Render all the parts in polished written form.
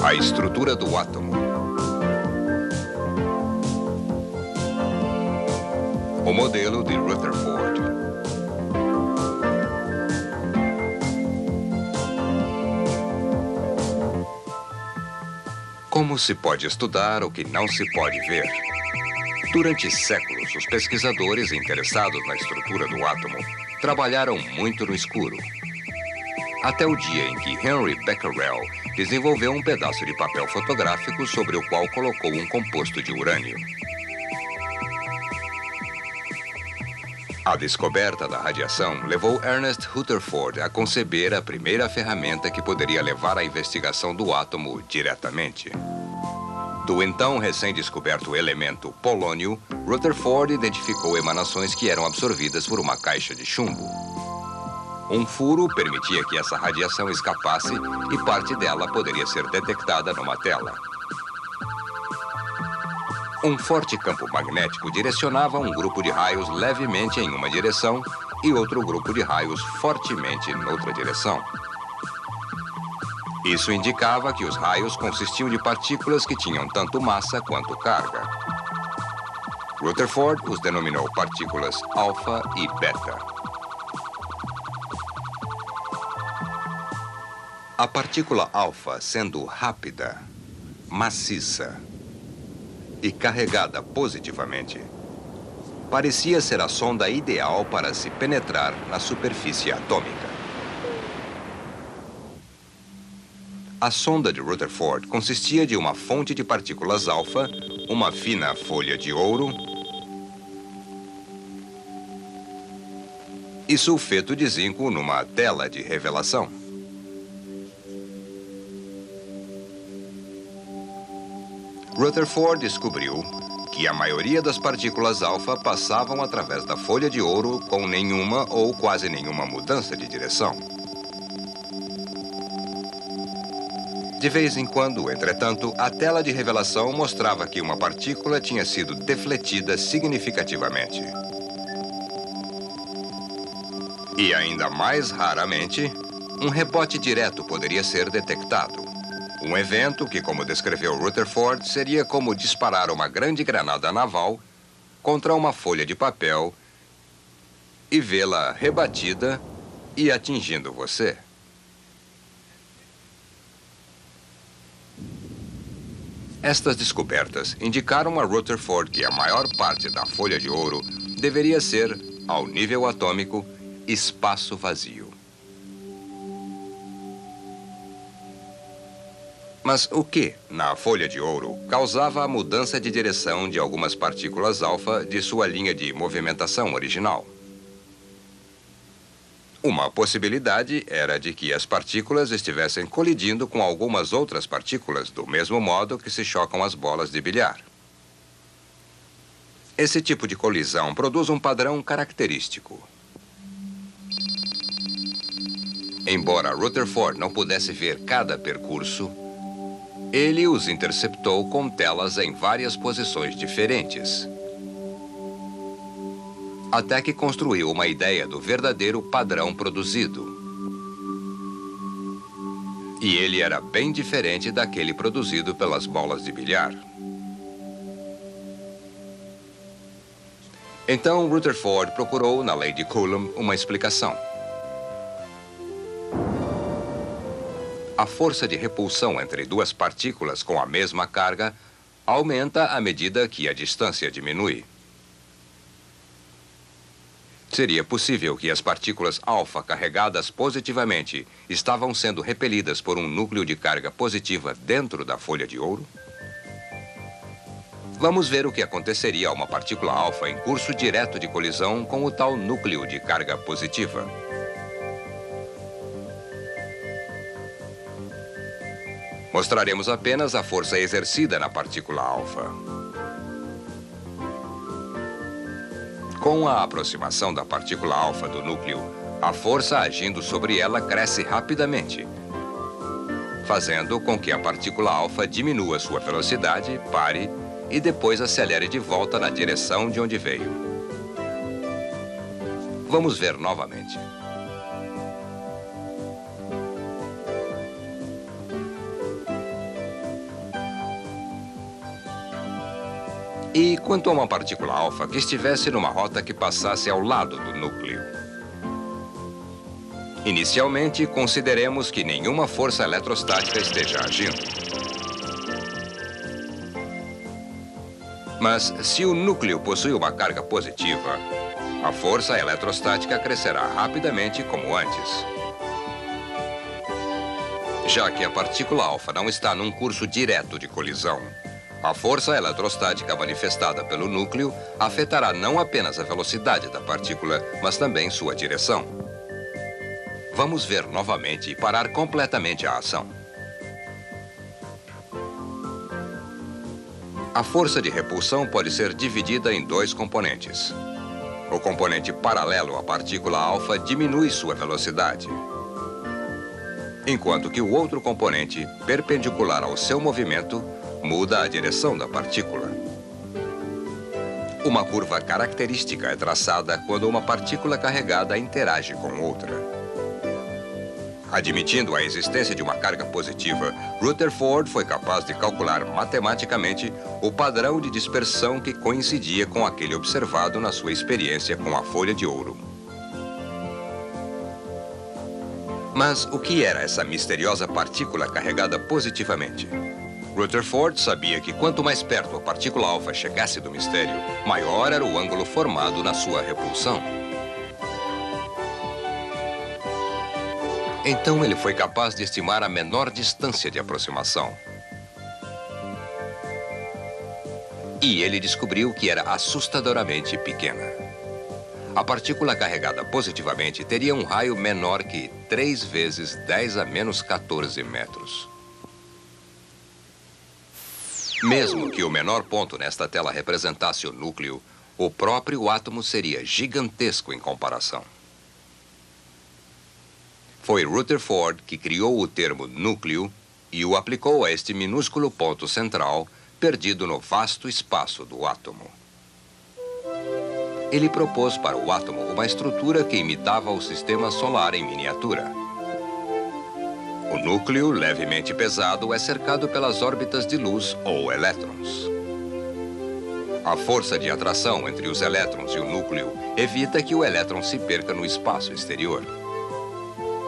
A estrutura do átomo. O modelo de Rutherford. Como se pode estudar o que não se pode ver? Durante séculos, os pesquisadores interessados na estrutura do átomo trabalharam muito no escuro. Até o dia em que Henry Becquerel desenvolveu um pedaço de papel fotográfico sobre o qual colocou um composto de urânio. A descoberta da radiação levou Ernest Rutherford a conceber a primeira ferramenta que poderia levar à investigação do átomo diretamente. Do então recém-descoberto elemento polônio, Rutherford identificou emanações que eram absorvidas por uma caixa de chumbo. Um furo permitia que essa radiação escapasse e parte dela poderia ser detectada numa tela. Um forte campo magnético direcionava um grupo de raios levemente em uma direção e outro grupo de raios fortemente noutra direção. Isso indicava que os raios consistiam de partículas que tinham tanto massa quanto carga. Rutherford os denominou partículas alfa e beta. A partícula alfa, sendo rápida, maciça e carregada positivamente, parecia ser a sonda ideal para se penetrar na superfície atômica. A sonda de Rutherford consistia de uma fonte de partículas alfa, uma fina folha de ouro e sulfeto de zinco numa tela de revelação. Rutherford descobriu que a maioria das partículas alfa passavam através da folha de ouro com nenhuma ou quase nenhuma mudança de direção. De vez em quando, entretanto, a tela de revelação mostrava que uma partícula tinha sido defletida significativamente. E ainda mais raramente, um rebote direto poderia ser detectado. Um evento que, como descreveu Rutherford, seria como disparar uma grande granada naval contra uma folha de papel e vê-la rebatida e atingindo você. Estas descobertas indicaram a Rutherford que a maior parte da folha de ouro deveria ser, ao nível atômico, espaço vazio. Mas o que, na folha de ouro, causava a mudança de direção de algumas partículas alfa de sua linha de movimentação original? Uma possibilidade era de que as partículas estivessem colidindo com algumas outras partículas, do mesmo modo que se chocam as bolas de bilhar. Esse tipo de colisão produz um padrão característico. Embora Rutherford não pudesse ver cada percurso, ele os interceptou com telas em várias posições diferentes, até que construiu uma ideia do verdadeiro padrão produzido. E ele era bem diferente daquele produzido pelas bolas de bilhar. Então, Rutherford procurou na lei de Coulomb uma explicação. A força de repulsão entre duas partículas com a mesma carga aumenta à medida que a distância diminui. Seria possível que as partículas alfa carregadas positivamente estavam sendo repelidas por um núcleo de carga positiva dentro da folha de ouro? Vamos ver o que aconteceria a uma partícula alfa em curso direto de colisão com o tal núcleo de carga positiva. Mostraremos apenas a força exercida na partícula alfa. Com a aproximação da partícula alfa do núcleo, a força agindo sobre ela cresce rapidamente, fazendo com que a partícula alfa diminua sua velocidade, pare e depois acelere de volta na direção de onde veio. Vamos ver novamente. E quanto a uma partícula alfa que estivesse numa rota que passasse ao lado do núcleo? Inicialmente, consideremos que nenhuma força eletrostática esteja agindo. Mas se o núcleo possui uma carga positiva, a força eletrostática crescerá rapidamente como antes. Já que a partícula alfa não está num curso direto de colisão, a força eletrostática manifestada pelo núcleo afetará não apenas a velocidade da partícula, mas também sua direção. Vamos ver novamente e parar completamente a ação. A força de repulsão pode ser dividida em dois componentes. O componente paralelo à partícula alfa diminui sua velocidade, enquanto que o outro componente, perpendicular ao seu movimento, muda a direção da partícula. Uma curva característica é traçada quando uma partícula carregada interage com outra. Admitindo a existência de uma carga positiva, Rutherford foi capaz de calcular matematicamente o padrão de dispersão que coincidia com aquele observado na sua experiência com a folha de ouro. Mas o que era essa misteriosa partícula carregada positivamente? Rutherford sabia que quanto mais perto a partícula alfa chegasse do mistério, maior era o ângulo formado na sua repulsão. Então ele foi capaz de estimar a menor distância de aproximação. E ele descobriu que era assustadoramente pequena. A partícula carregada positivamente teria um raio menor que 3 vezes 10 a menos 14 metros. Mesmo que o menor ponto nesta tela representasse o núcleo, o próprio átomo seria gigantesco em comparação. Foi Rutherford que criou o termo núcleo e o aplicou a este minúsculo ponto central, perdido no vasto espaço do átomo. Ele propôs para o átomo uma estrutura que imitava o sistema solar em miniatura. O núcleo, levemente pesado, é cercado pelas órbitas de luz ou elétrons. A força de atração entre os elétrons e o núcleo evita que o elétron se perca no espaço exterior.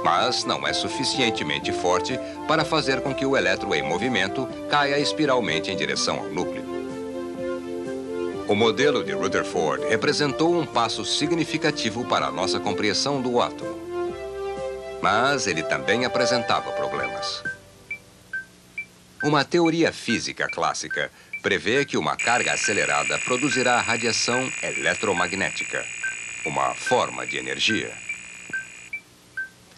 Mas não é suficientemente forte para fazer com que o elétron em movimento caia espiralmente em direção ao núcleo. O modelo de Rutherford representou um passo significativo para a nossa compreensão do átomo. Mas ele também apresentava problemas. Uma teoria física clássica prevê que uma carga acelerada produzirá radiação eletromagnética, uma forma de energia.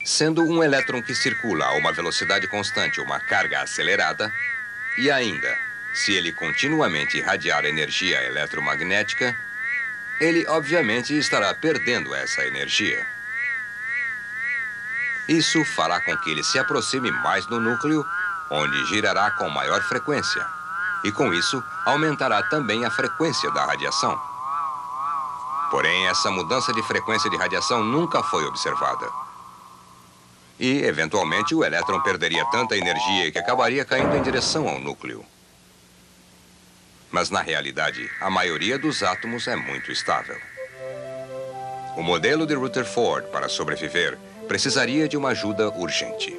Sendo um elétron que circula a uma velocidade constante uma carga acelerada, e ainda, se ele continuamente irradiar energia eletromagnética, ele obviamente estará perdendo essa energia. Isso fará com que ele se aproxime mais do núcleo, onde girará com maior frequência, e com isso aumentará também a frequência da radiação. Porém, essa mudança de frequência de radiação nunca foi observada. E, eventualmente, o elétron perderia tanta energia que acabaria caindo em direção ao núcleo. Mas, na realidade, a maioria dos átomos é muito estável. O modelo de Rutherford, para sobreviver, precisaria de uma ajuda urgente.